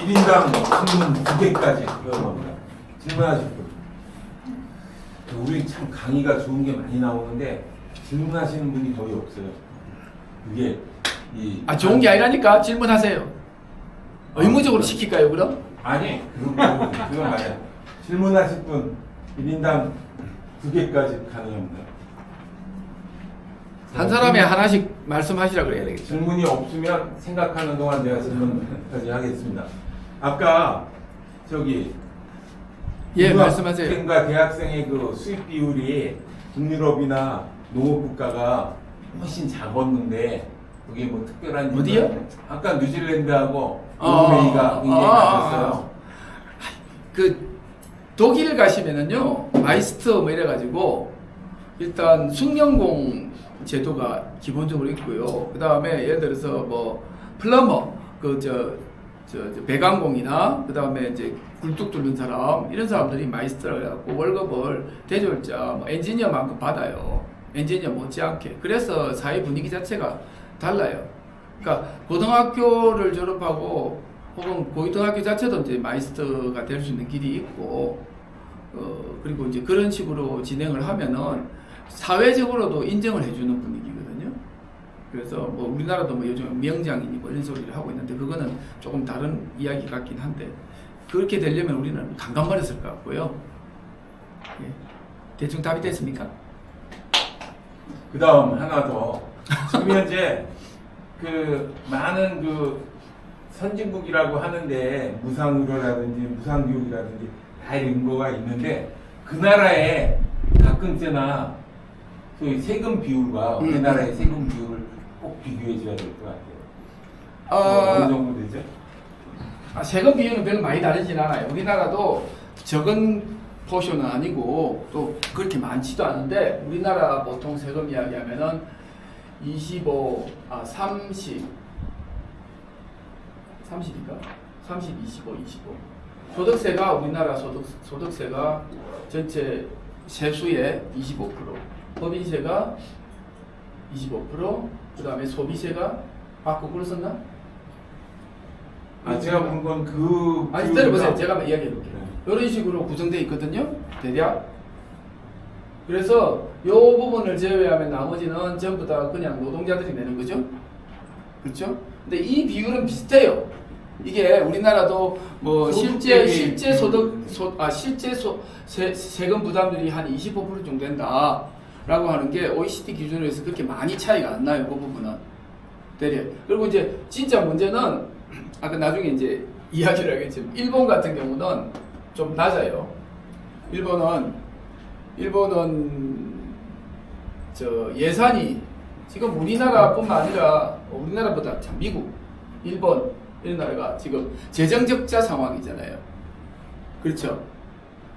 1인당 질문 2개까지 들어갑니다. 질문하실 분. 우리 참 강의가 좋은 게 많이 나오는데 질문하시는 분이 거의 없어요. 그게 좋은 게 아니라니까 질문하세요. 의무적으로 시킬까요 그럼? 아니 그건 맞아요. 질문하실 분 1인당 2개까지 가능합니다. 한 사람에 하나씩 말씀하시라 그래야 되겠죠. 질문이 없으면 생각하는 동안 제가 질문까지 하겠습니다. 아까 저기 말씀하세요. 학생과 대학생의 그 수입 비율이 북유럽이나 농업 국가가 훨씬 작았는데 그게 뭐 특별한 어디요? 이유가 아까 뉴질랜드하고 노르웨이가 굉장히 낮았어요. 그 독일 가시면은요 마이스터 뭐 이래가지고 일단 숙련공 제도가 기본적으로 있고요. 그 다음에 예를 들어서 뭐 플러머 저 배관공이나 그 다음에 이제 굴뚝 뚫는 사람 이런 사람들이 마이스터를 해갖고 월급을 대졸자 뭐 엔지니어만큼 받아요. 엔지니어 못지않게. 그래서 사회 분위기 자체가 달라요. 그러니까 고등학교를 졸업하고 혹은 고등학교 자체도 이제 마이스터가 될 수 있는 길이 있고 그리고 이제 그런 식으로 진행을 하면은 사회적으로도 인정을 해주는 분위기거든요. 그래서 뭐 우리나라도 뭐 요즘 명장이니 뭐 이런 소리를 하고 있는데 그거는 조금 다른 이야기 같긴 한데 그렇게 되려면 우리는 강간버렸을 것 같고요. 예. 대충 답이 됐습니까? 그 다음 하나 더. 지금 현재 그 많은 그 선진국이라고 하는데 무상의료라든지 무상교육이라든지 다 이런 거가 있는데 그 나라의 가끔때나 소위 세금 비율과 우리나라의 세금 비율을 꼭 비교해 줘야 될 것 같아요. 어느 정도 되죠? 세금 비율은 별로 많이 다르진 않아요. 우리나라도 적은 포션은 아니고 또 그렇게 많지도 않은데 우리나라 보통 세금 이야기하면은 30인가? 30, 25. 소득세가 우리나라 소득세가 전체 세수의 25%, 법인세가 25%, 그 다음에 소비세가 거꾸로 썼나? 제가 본 건 그 아니 기다려보세요. 제가 한번 이야기해 볼게요. 이런 식으로 구성되어 있거든요. 대략. 그래서 이 부분을 제외하면 나머지는 전부 다 그냥 노동자들이 내는 거죠. 그렇죠? 근데 이 비율은 비슷해요. 이게 우리나라도 뭐 실제 세금 부담률이 한 25% 정도 된다라고 하는 게 OECD 기준으로 해서 그렇게 많이 차이가 안 나요. 그 부분은. 대략. 그리고 이제 진짜 문제는 아까 나중에 이제 이야기를 하겠지만 일본 같은 경우는 좀 낮아요. 일본은 저 예산이 지금 우리나라뿐만 아니라 우리나라보다 참 미국, 일본 이런 나라가 지금 재정적자 상황이잖아요. 그렇죠?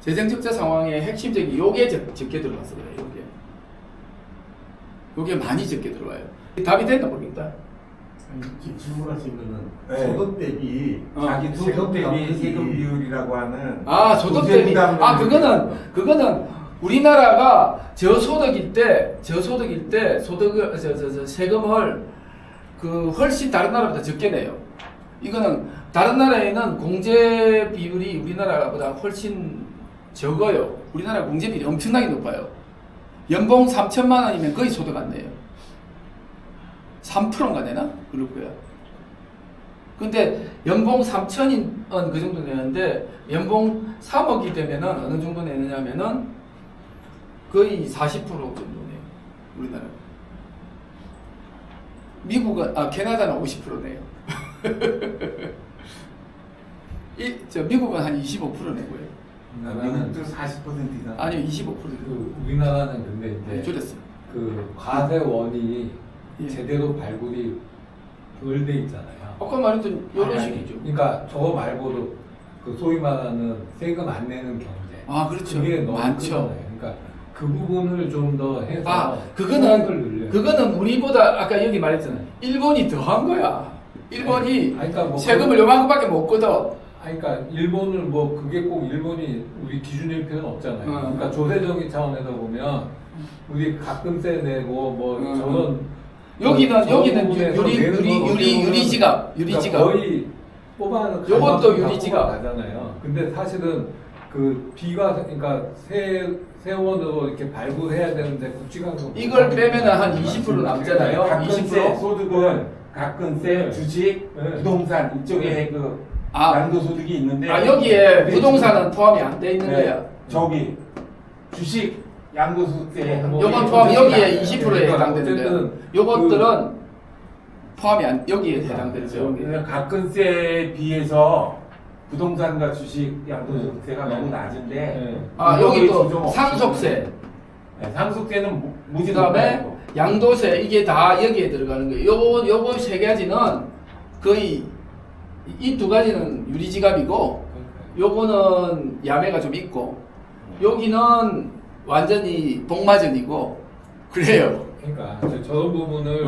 재정적자 상황의 핵심적인 요게 적게 들어와서 그래요. 요게 많이 적게 들어와요. 답이 됐나 모르겠다. 질문하신 거는 네. 소득 대비 자기 소득 대비 세금 비율이라고 하는 소득 대비 그거는 우리나라가 저소득일 때 세금을 훨씬 다른 나라보다 적게 내요. 이거는 다른 나라에는 공제 비율이 우리나라보다 훨씬 적어요. 우리나라 공제 비율이 엄청나게 높아요. 연봉 3천만 원이면 거의 소득 안 내요. 3%인가 내나? 그럴 거야. 근데 연봉 3천원 그 정도 내는데 연봉 3억이 되면은 어느 정도 내느냐면은 거의 40% 정도 내요. 우리나라. 미국은 캐나다는 50% 내요. 미국은 한 25% 내고요. 미국도 40% 이상. 아니요, 25%. 우리나라는 근데 이제 줄였어요. 그 과세원이 예. 제대로 발굴이 덜 돼 있잖아요. 아까 말했던 이런 식이죠. 그러니까 저거 말고도 그 소위 말하는 세금 안 내는 경제. 그렇죠. 그게 너무 많죠. 크잖아요. 그러니까 그 부분을 좀 더 해서 그거는 우리보다 아까 여기 말했잖아요. 일본이 더한 거야. 일본이 그러니까 뭐 세금을 요만큼밖에 못 걷어. 그러니까 일본을 뭐 그게 꼭 일본이 우리 기준일 필요는 없잖아요. 그러니까 조세적인 차원에서 보면 우리 가끔세 내고 뭐 저런 여기는 유리지갑 거의 뽑아는 요것도 유리지갑. 나잖아요. 근데 사실은 그 비가 그러니까 세원으로 이렇게 발굴해야 되는데 국지가서 이걸 빼면은 한 20% 남잖아요. 가끔세 20%. 소득은 가끔세 주식, 네. 부동산 이쪽에 그 아. 양도소득이 있는데 여기에 그게 부동산은 포함이 안 돼 있는 네, 거야. 저기 주식 양도소득세 요건 포함 여기에 20%에 그러니까 해당되는데 어쨌든 요것들은 포함이 안 여기에 해당되죠. 가끔세에 비해서 부동산과 주식 양도소득세가 네. 너무 낮은데 네. 여기 조정 또 없이 상속세, 네, 상속세는 무지 그다음에 높아요. 양도세 이게 다 여기에 들어가는 거예요. 요거 세 가지는 거의 이 두 가지는 유리지갑이고 요거는 야매가 좀 있고 여기는 완전히 복마전이고 그래요. 그러니까 이제 저런 부분을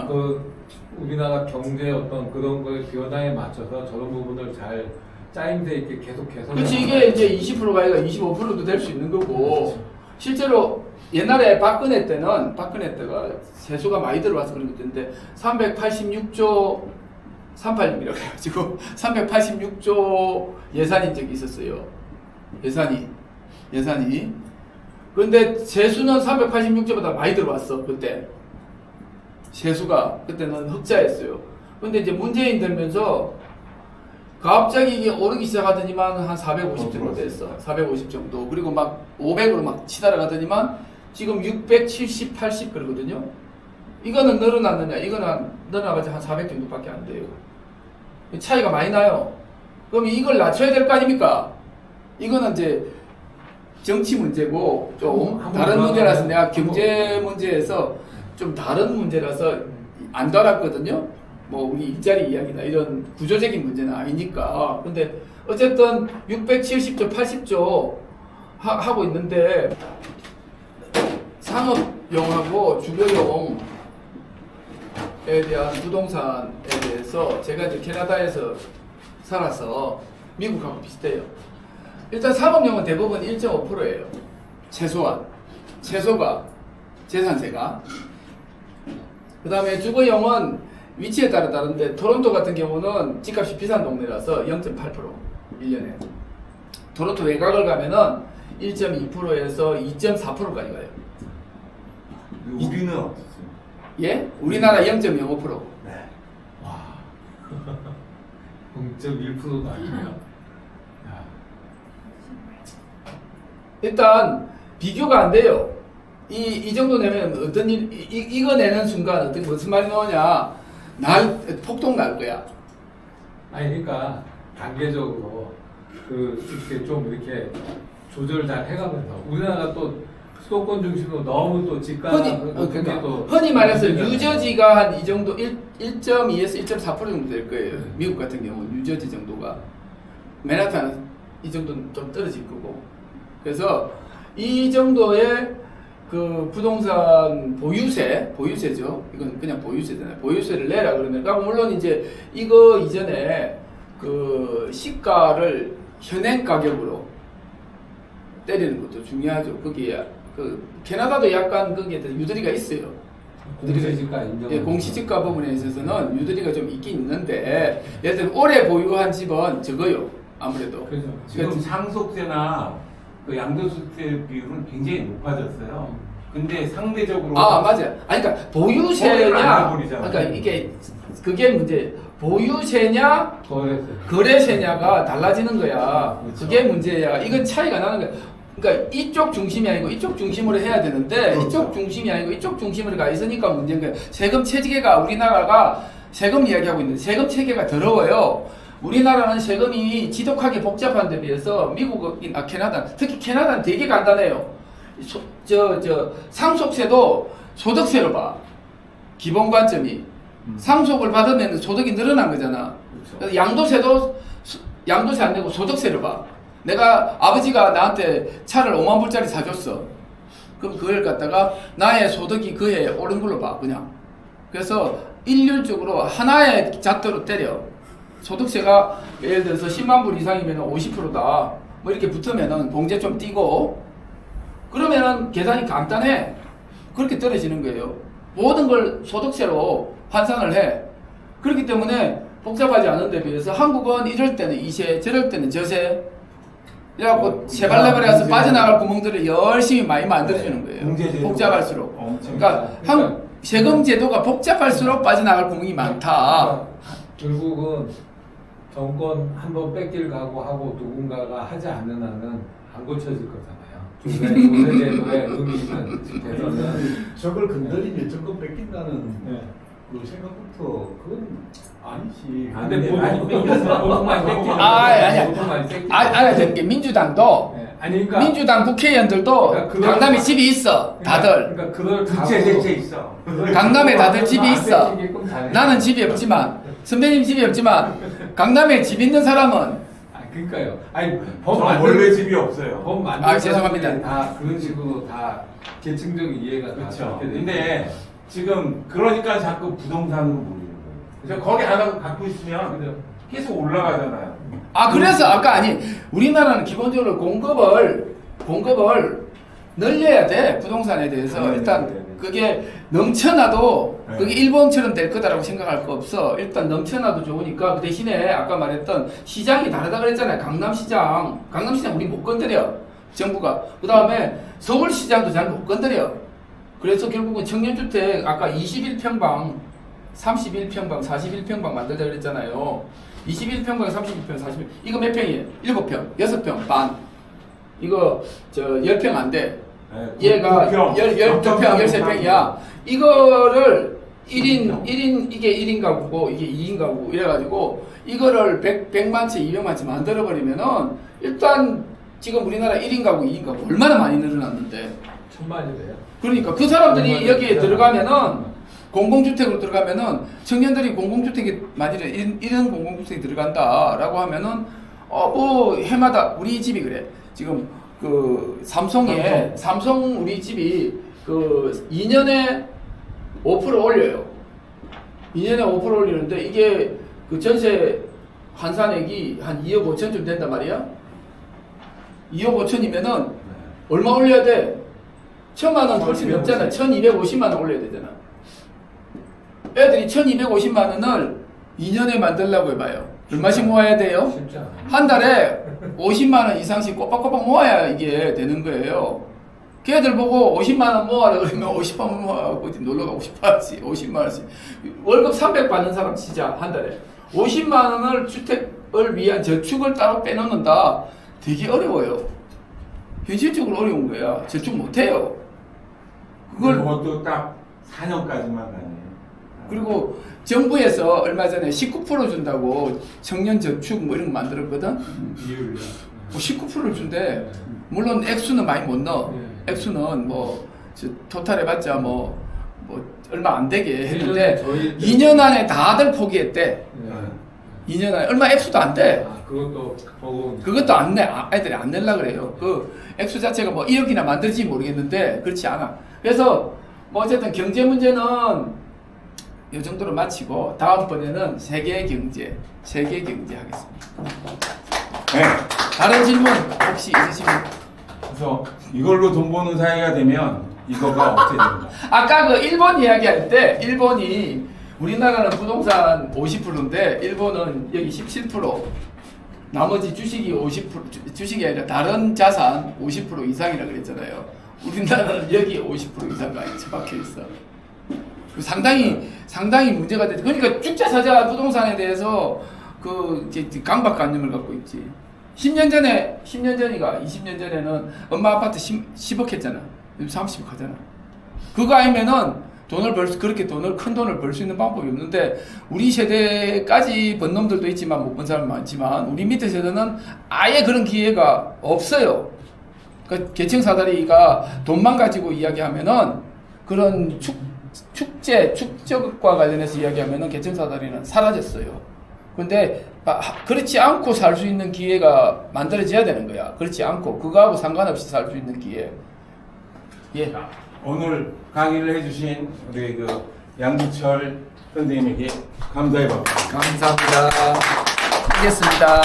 그 우리나라 경제 어떤 그런 거의 변화에 맞춰서 저런 부분을 잘 짜임새 있게 계속 개선. 그렇지 이게 이제 20%가 아니라 25%도 될 수 있는 거고 실제로 옛날에 박근혜 때가 세수가 많이 들어와서 그런 것인데 386조 386이라고 해가지고 386조 예산인 적이 있었어요. 예산이 근데 세수는 386조보다 많이 들어왔어 그때 세수가 그때는 흑자였어요. 근데 이제 문재인 들면서 갑자기 이게 오르기 시작하더니만 한 450 정도 됐어. 450 정도. 그리고 막 500으로 막 치달아가더니만 지금 670, 80 그러거든요. 이거는 늘어났느냐? 이거는 늘어나가지고 한 400 정도밖에 안 돼요. 차이가 많이 나요. 그럼 이걸 낮춰야 될 거 아닙니까? 이거는 이제 정치 문제고 좀 다른 문제라서 내가 경제 문제에서 좀 다른 문제라서 안 달았거든요. 뭐 우리 일자리 이야기나 이런 구조적인 문제는 아니니까. 근데 어쨌든 670조, 80조 하고 있는데 상업용하고 주거용에 대한 부동산에 대해서 제가 이제 캐나다에서 살아서 미국하고 비슷해요. 일단 상업용은 대부분 1.5%예요. 최소가 재산세가. 그 다음에 주거용은 위치에 따라 다른데 토론토 같은 경우는 집값이 비싼 동네라서 0.8% 1년에. 토론토 외곽을 가면은 1.2%에서 2.4%까지 가요. 우리는 어떻습니까? 예? 우리나라 0.05%. 네. 와. 0.1%도 아니에요. 일단 비교가 안 돼요. 이 정도 내면 어떤 이거 내는 순간 어떤 무슨 말이 나오냐? 폭동 날 거야. 아니 그러니까 단계적으로 이렇게 좀 이렇게 조절 잘 해가면서 우리나라가 또 수도권 중심으로 너무 또 집가 흔히 말해서 뉴저지가 한 이 정도 1.2에서 1.4% 정도 될 거예요. 미국 같은 경우는 뉴저지 정도가. 맨하탄은 이 정도는 좀 떨어질 거고. 그래서 이 정도의 그 부동산 보유세죠. 이건 그냥 보유세잖아요. 보유세를 내라 그러면, 물론 이제 이거 이전에 그 시가를 현행 가격으로 때리는 것도 중요하죠. 거기에 그 캐나다도 약간 거기에 유도리가 있어요. 공시지가 인정. 예, 공시지가 부분에 있어서는 유도리가 좀 있긴 있는데, 예를 들면 오래 보유한 집은 적어요. 아무래도. 그렇죠. 지금 상속세나 그 양도소득세 비율은 굉장히 높아졌어요. 근데 상대적으로 맞아요. 그러니까 거래를 안 해버리잖아요. 그러니까 이게 그게 문제. 보유세냐 거래세. 거래세냐가 달라지는 거야. 그렇죠. 그게 문제야. 이건 차이가 나는 거야. 그러니까 이쪽 중심이 아니고 이쪽 중심으로 해야 되는데 그렇죠. 이쪽 중심이 아니고 이쪽 중심으로 가 있으니까 문제인 거야. 세금 체계가 우리나라가 세금 이야기하고 있는데 세금 체계가 더러워요. 우리나라는 세금이 지독하게 복잡한 데 비해서 미국이나 캐나다, 특히 캐나다는 되게 간단해요. 상속세도 소득세로 봐. 기본 관점이. 상속을 받으면 소득이 늘어난 거잖아. 그렇죠. 그래서 양도세 안 내고 소득세를 봐. 내가 아버지가 나한테 차를 5만 불짜리 사줬어. 그럼 그걸 갖다가 나의 소득이 그해 오른 걸로 봐, 그냥. 그래서 일률적으로 하나의 잣대로 때려. 소득세가 예를 들어서 10만 불 이상이면 50%다. 뭐 이렇게 붙으면은 봉제 좀 띄고 그러면은 계산이 간단해. 그렇게 떨어지는 거예요. 모든 걸 소득세로 환산을 해. 그렇기 때문에 복잡하지 않은 데 비해서 한국은 이럴 때는 이세, 저럴 때는 저세. 그래갖고 세발레발해서 빠져나갈 구멍들을 열심히 많이 만들어주는 거예요. 공제제도가 복잡할수록. 엄청 그러니까 세금 제도가 복잡할수록 빠져나갈 구멍이 많다. 결국은 정권 한번 뺏길 각오하고 누군가가 하지 않는 한은 안 고쳐질 거잖아요. 조세제도의 의미는 대선은 저걸 건드리면 정권 뺏긴다는 네. 그 생각부터 그건 아니지. 근데 보통만 뺏기는 아니야. 보통만 뺏기는 알아야 되는 게 민주당도 네. 아니 그러니까 민주당 국회의원들도 그러니까 그걸- 강남에 집이 있어. 다들. 그러니까 그걸 부채 대체 있어. 강남에 다들 집이 있어. 나는 나는 집이 없지만 선배님 집이 없지만 강남에 집 있는 사람은 그러니까요. 아니 저 법 만든 원래 집이 없어요. 법 만든 아, 죄송합니다. 사람들이 다 그런 식으로 다 계층적 이해가 다 그렇죠. 그렇게 돼 근데 지금 그러니까 자꾸 부동산으로 몰리는 거예요. 그래서 거기 하나 갖고 있으면 그죠. 계속 올라가잖아요. 그래서 아까 아니 우리나라는 기본적으로 공급을 늘려야 돼 부동산에 대해서 네, 일단 네, 네. 그게 넘쳐나도 네. 그게 일본처럼 될 거다라고 생각할 거 없어. 일단 넘쳐나도 좋으니까 그 대신에 아까 말했던 시장이 다르다 그랬잖아요. 강남시장 우리 못 건드려 정부가. 그 다음에 서울시장도 잘 못 건드려. 그래서 결국은 청년주택 아까 21평방 31평방 41평방 만들자 그랬잖아요. 21평방 31평 41 이거 몇 평이에요? 7평 6평 반. 이거 10평 안 돼. 얘가 12평, 13평이야. 이거를 1인, 이게 1인 가구고, 이게 2인 가구고, 이래가지고, 이거를 100만 채, 200만 채 만들어버리면은, 일단, 지금 우리나라 1인 가구, 2인 가구, 얼마나 많이 늘어났는데. 천만이 돼요. 그러니까 그 사람들이 여기에 들어가면은, 공공주택으로 들어가면은, 청년들이 공공주택에, 만일에 이런 공공주택이 들어간다라고 하면은, 해마다, 우리 집이 그래. 지금, 삼성 우리 집이 2년에 5% 올려요. 2년에 5% 올리는데 이게 그 전세 환산액이 한 2억 5천쯤 된단 말이야. 2억 5천이면은 얼마 올려야 돼? 1,000만 원 훨씬 넘잖아. 1,250만 원 올려야 되잖아. 애들이 1,250만 원을 2년에 만들려고 해봐요. 얼마씩 모아야 돼요? 쉽지 않아요. 한 달에 50만 원 이상씩 꼬박꼬박 모아야 이게 되는 거예요. 걔들 보고 50만 원 모아라 그러면 50만 원 모아갖고 어디 놀러 가고 싶어 하지. 50만 원씩. 월급 300 받는 사람 진짜 한 달에. 50만 원을 주택을 위한 저축을 따로 빼놓는다. 되게 어려워요. 현실적으로 어려운 거야. 저축 못해요. 그것도 딱 4년까지만 가네요. 그리고 정부에서 얼마 전에 19% 준다고 청년 저축 뭐 이런 거 만들었거든. 비율이요. 19%를 준대. 물론 액수는 많이 못 넣어. 네. 액수는 토탈 해봤자 얼마 안 되게 했는데 저희 2년 안에 다들 포기했대. 네. 2년 안에 얼마 액수도 안 돼. 그것도 버거운. 그것도 안 내. 애들이 안 내려 그래요. 그 액수 자체가 1억이나 만들지 모르겠는데 그렇지 않아. 그래서 어쨌든 경제 문제는 이 정도로 마치고 다음번에는 세계 경제 하겠습니다. 네. 다른 질문 혹시 있으시면? 그래서 이걸로 돈 버는 사회가 되면 이거가 어떻게 됩니까? 아까 그 일본 이야기할 때 일본이 우리나라는 부동산 50%인데 일본은 여기 17%, 나머지 주식이 50%, 주식이 아니라 다른 자산 50% 이상이라 그랬잖아요. 우리나라는 여기 50% 이상가 처박혀 있어. 상당히 문제가 되죠. 그러니까 죽자사자 부동산에 대해서 이제 강박관념을 갖고 있지. 20년 전에는 엄마 아파트 10억 했잖아. 요즘 30억 하잖아. 그거 아니면은 큰 돈을 벌 수 있는 방법이 없는데, 우리 세대까지 번 놈들도 있지만 못 번 사람 많지만, 우리 밑에 세대는 아예 그런 기회가 없어요. 그 계층사다리가 돈만 가지고 이야기하면은, 그런 축적과 관련해서 이야기하면은 계층사다리는 사라졌어요. 근데 그렇지 않고 살 수 있는 기회가 만들어져야 되는 거야. 그렇지 않고 그거하고 상관없이 살 수 있는 기회. 예. 오늘 강의를 해주신 우리 양기철 선생님에게 감사의 박. 감사합니다. 하겠습니다.